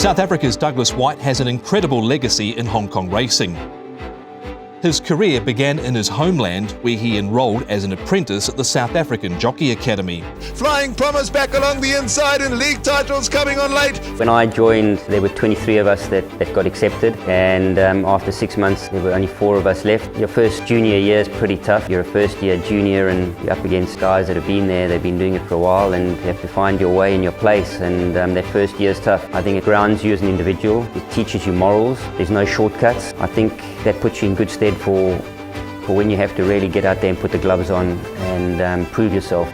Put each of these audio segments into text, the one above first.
South Africa's Douglas Whyte has an incredible legacy in Hong Kong racing. His career began in his homeland, where he enrolled as an apprentice at the South African Jockey Academy. Flying Promise back along the inside and league titles coming on late. When I joined, there were 23 of us that got accepted, and after 6 months there were only 4 of us left. Your first junior year is pretty tough. You're a first year junior and you're up against guys that have been there, they've been doing it for a while, and you have to find your way and your place, and that first year is tough. I think it grounds you as an individual, it teaches you morals, there's no shortcuts. I think that puts you in good stead for when you have to really get out there and put the gloves on and prove yourself.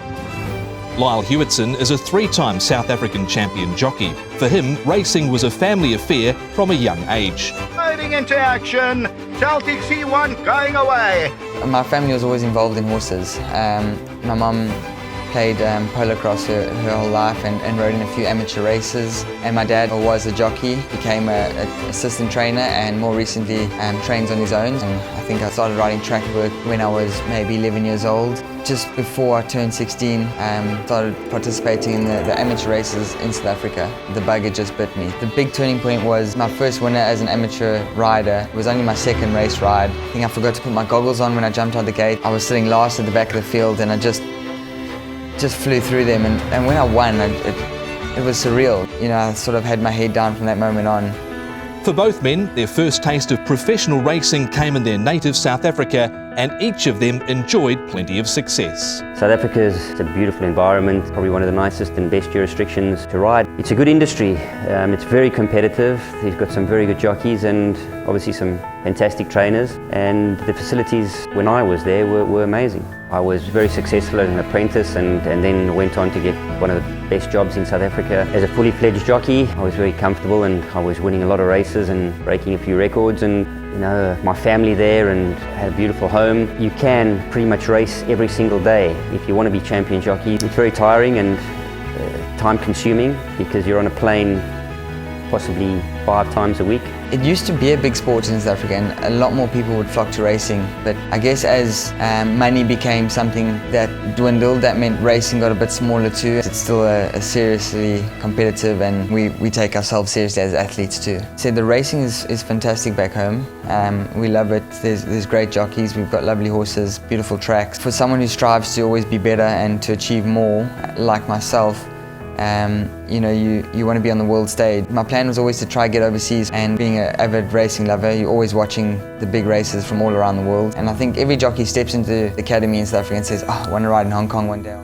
Lyle Hewitson is a 3-time South African champion jockey. For him, racing was a family affair from a young age. Loading into action, Celtic C1 going away. My family was always involved in horses. My mum played polo cross her whole life and rode in a few amateur races. And my dad was a jockey, became an assistant trainer, and more recently trains on his own. And I think I started riding track work when I was maybe 11 years old. Just before I turned 16, started participating in the amateur races in South Africa. The bug had just bit me. The big turning point was my first winner as an amateur rider. It was only my second race ride. I think I forgot to put my goggles on when I jumped out the gate. I was sitting last at the back of the field, and I just flew through them, and when I won, it was surreal. You know, I sort of had my head down from that moment on. For both men, their first taste of professional racing came in their native South Africa, and each of them enjoyed plenty of success. South Africa is a beautiful environment, probably one of the nicest and best jurisdictions to ride. It's a good industry, it's very competitive, they've got some very good jockeys and obviously some fantastic trainers, and the facilities when I was there were amazing. I was very successful as an apprentice and then went on to get one of the best jobs in South Africa. As a fully fledged jockey, I was very comfortable and I was winning a lot of races and breaking a few records, and you know, my family there and had a beautiful home. You can pretty much race every single day if you want to be champion jockey. It's very tiring and time consuming because you're on a plane possibly 5 times a week. It used to be a big sport in South Africa and a lot more people would flock to racing, but I guess as money became something that dwindled, that meant racing got a bit smaller too. It's still a seriously competitive, and we take ourselves seriously as athletes too. So the racing is fantastic back home. We love it. There's great jockeys, we've got lovely horses, beautiful tracks. For someone who strives to always be better and to achieve more, like myself, you know, you want to be on the world stage. My plan was always to try get overseas, and being an avid racing lover, you're always watching the big races from all around the world. And I think every jockey steps into the academy in South Africa and says, oh, I want to ride in Hong Kong one day.